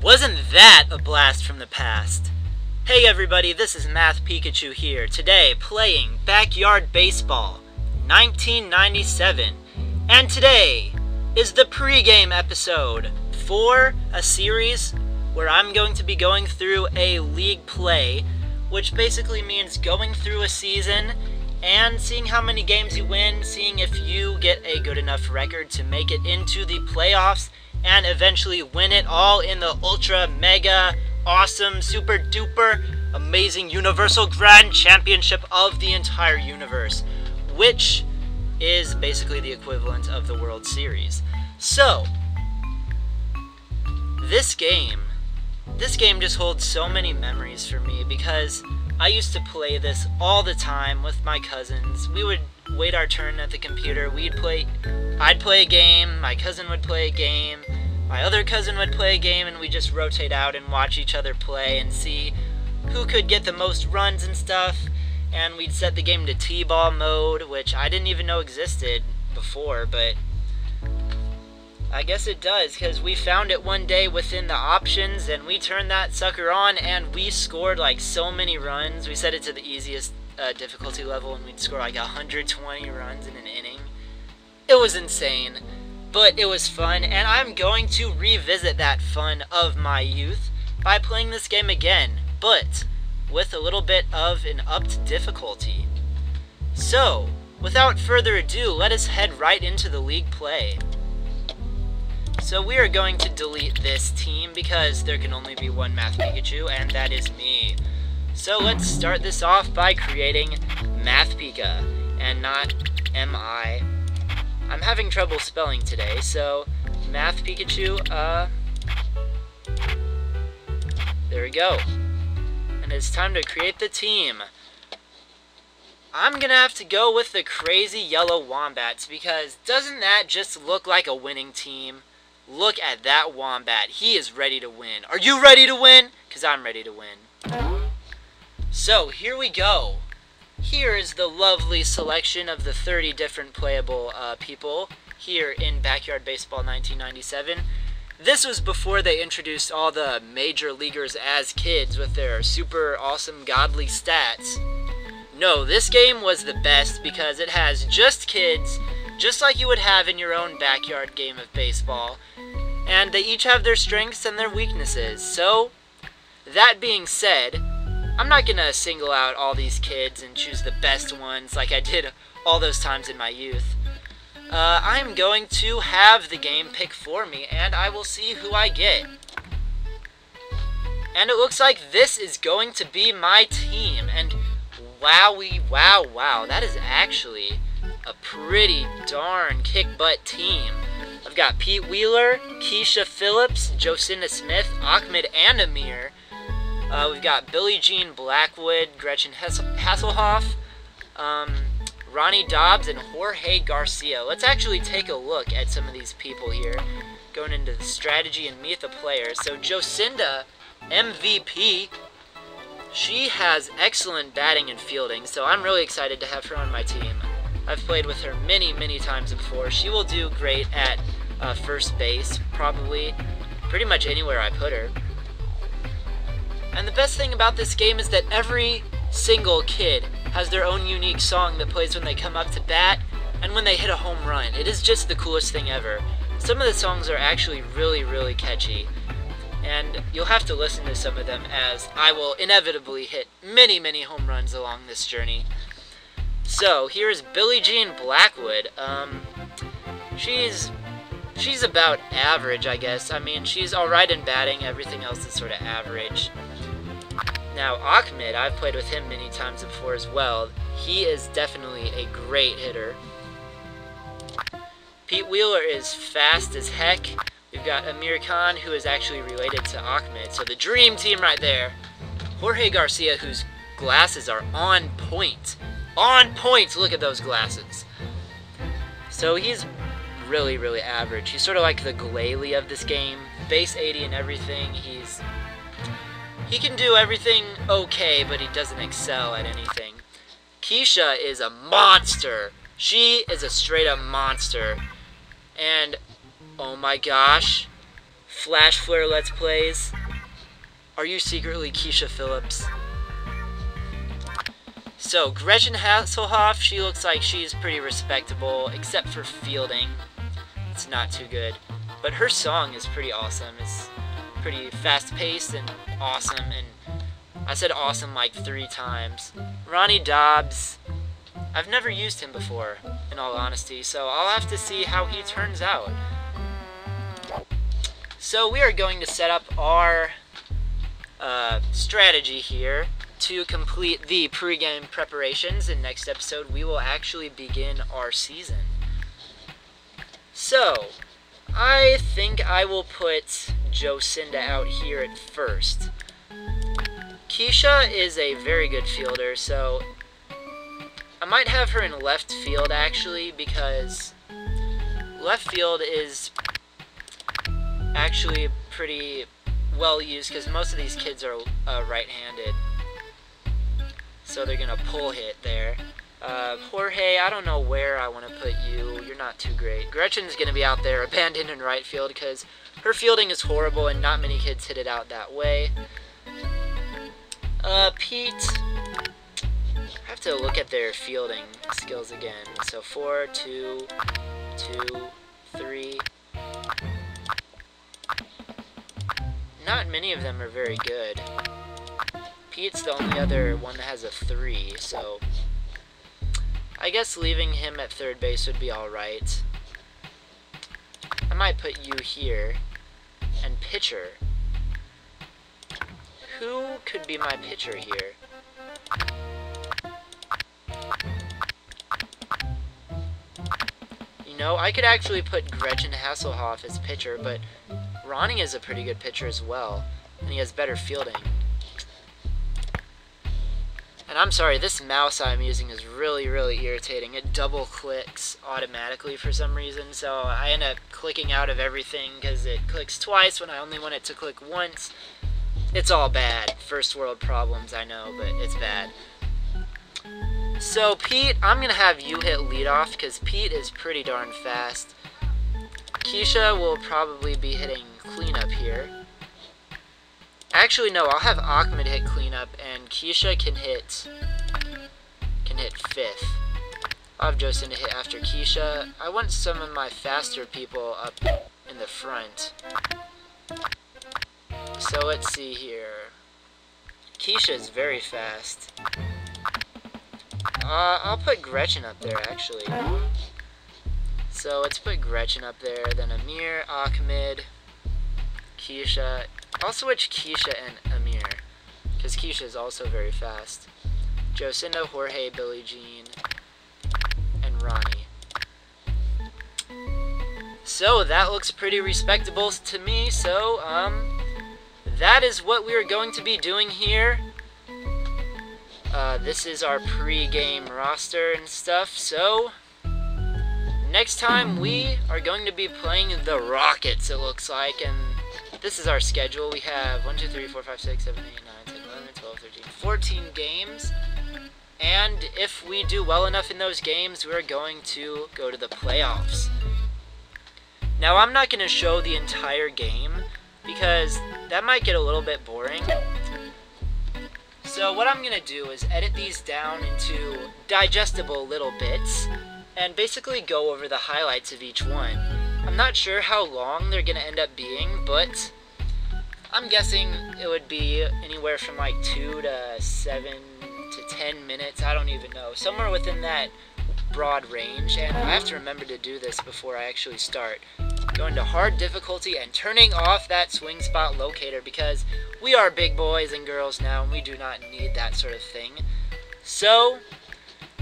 Wasn't that a blast from the past? Hey everybody, this is MathPikachu here, today playing Backyard Baseball 1997. And today is the pregame episode for a series where I'm going to be going through a league play, which basically means going through a season and seeing how many games you win, seeing if you get a good enough record to make it into the playoffs, and eventually win it all in the ultra, mega, awesome, super duper, amazing universal grand championship of the entire universe, which is basically the equivalent of the World Series. So, this game just holds so many memories for me because I used to play this all the time with my cousins. We would wait our turn at the computer. I'd play a game, my cousin would play a game, my other cousin would play a game, and we'd just rotate out and watch each other play and see who could get the most runs and stuff. And we'd set the game to T-ball mode, which I didn't even know existed before, but I guess it does, because we found it one day within the options, and we turned that sucker on, and we scored like so many runs. We set it to the easiest difficulty level, and we'd score like 120 runs in an inning. It was insane, but it was fun, and I'm going to revisit that fun of my youth by playing this game again, but with a little bit of an upped difficulty. So, without further ado, let us head right into the league play. So we are going to delete this team because there can only be one MathPikachu, and that is me. So let's start this off by creating MathPika, and not M-I. I'm having trouble spelling today, so MathPikachu, there we go. And it's time to create the team. I'm gonna have to go with the crazy yellow wombats, because doesn't that just look like a winning team? Look at that wombat. He is ready to win. Are you ready to win? Because I'm ready to win. So, here we go. Here is the lovely selection of the 30 different playable people here in Backyard Baseball 1997. This was before they introduced all the major leaguers as kids with their super awesome godly stats. No, this game was the best because it has just kids, just like you would have in your own backyard game of baseball. And they each have their strengths and their weaknesses. So, that being said, I'm not gonna single out all these kids and choose the best ones like I did all those times in my youth. I'm going to have the game pick for me, and I will see who I get. And it looks like this is going to be my team, and wow, that is actually a pretty darn kick-butt team. I've got Pete Wheeler, Keisha Phillips, Jocinda Smith, Ahmed and Amir. We've got Billie Jean Blackwood, Gretchen Hasselhoff, Ronnie Dobbs, and Jorge Garcia. Let's actually take a look at some of these people here, going into the strategy and meet the players. So Jocinda, MVP, she has excellent batting and fielding, so I'm really excited to have her on my team. I've played with her many times before. She will do great at first base, probably pretty much anywhere I put her. And the best thing about this game is that every single kid has their own unique song that plays when they come up to bat and when they hit a home run. It is just the coolest thing ever. Some of the songs are actually really catchy, and you'll have to listen to some of them as I will inevitably hit many home runs along this journey. So, here's Billie Jean Blackwood. She's about average, I guess. I mean, she's alright in batting, everything else is sort of average. Now, Ahmed, I've played with him many times before as well. He is definitely a great hitter. Pete Wheeler is fast as heck. We've got Amir Khan, who is actually related to Ahmed, so the dream team right there. Jorge Garcia, whose glasses are on point. On point! Look at those glasses. So he's really, really average. He's sort of like the Glalie of this game. Base 80 and everything. He can do everything okay, but he doesn't excel at anything. Keisha is a monster. She is a straight up monster. And, oh my gosh, Flash Flare Let's Plays. Are you secretly Keisha Phillips? So, Gretchen Hasselhoff, she looks like she's pretty respectable, except for fielding. It's not too good. But her song is pretty awesome. It's pretty fast-paced and awesome, and I said awesome like 3 times. Ronnie Dobbs, I've never used him before, in all honesty, so I'll have to see how he turns out. So we are going to set up our strategy here to complete the pregame preparations. In next episode, we will actually begin our season. So, I think I will put Jocinda out here at first. Keisha is a very good fielder, so I might have her in left field actually, because left field is actually pretty well used because most of these kids are right-handed. So they're going to pull hit there. Jorge, I don't know where I want to put you. You're not too great. Gretchen's going to be out there abandoned in right field because her fielding is horrible and not many kids hit it out that way. Pete, I have to look at their fielding skills again. So 4, 2, 2, 3. Not many of them are very good. Pete's the only other one that has a 3, so I guess leaving him at third base would be alright. I might put you here. And pitcher. Who could be my pitcher here? You know, I could actually put Gretchen Hasselhoff as pitcher, but Ronnie is a pretty good pitcher as well, and he has better fielding. And I'm sorry, this mouse I'm using is really, really irritating. It double clicks automatically for some reason, so I end up clicking out of everything because it clicks twice when I only want it to click once. It's all bad. First world problems, I know, but it's bad. So, Pete, I'm going to have you hit leadoff because Pete is pretty darn fast. Keisha will probably be hitting cleanup here. Actually, no, I'll have Ahmed hit cleanup, and Keisha can hit fifth. I'll have Jocinda hit after Keisha. I want some of my faster people up in the front. So let's see here. Keisha is very fast. I'll put Gretchen up there, actually. So let's put Gretchen up there, then Amir, Ahmed, Keisha. I'll switch Keisha and Amir, because Keisha is also very fast. Jocinda, Jorge, Billie Jean, and Ronnie. So that looks pretty respectable to me, so that is what we are going to be doing here. This is our pre-game roster and stuff, so next time we are going to be playing the Rockets, it looks like, and this is our schedule. We have 1, 2, 3, 4, 5, 6, 7, 8, 9, 10, 11, 12, 13, 14 games. And if we do well enough in those games, we're going to go to the playoffs. Now, I'm not going to show the entire game because that might get a little bit boring. So what I'm going to do is edit these down into digestible little bits and basically go over the highlights of each one. I'm not sure how long they're going to end up being, but I'm guessing it would be anywhere from like 2 to 7 to 10 minutes. I don't even know. Somewhere within that broad range, and I have to remember to do this before I actually start. Going to hard difficulty and turning off that swing spot locator because we are big boys and girls now and we do not need that sort of thing. So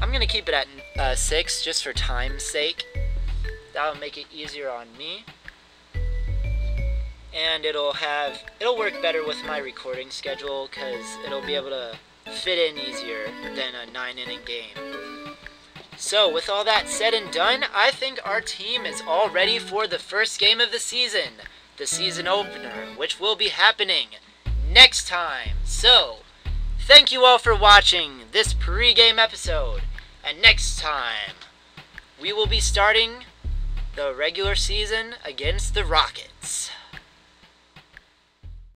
I'm going to keep it at 6 just for time's sake. That'll make it easier on me. and it'll work better with my recording schedule because it'll be able to fit in easier than a 9-inning game. So with all that said and done, I think our team is all ready for the first game of the season opener, which will be happening next time. So thank you all for watching this pre-game episode, and next time we will be starting the regular season against the Rockets.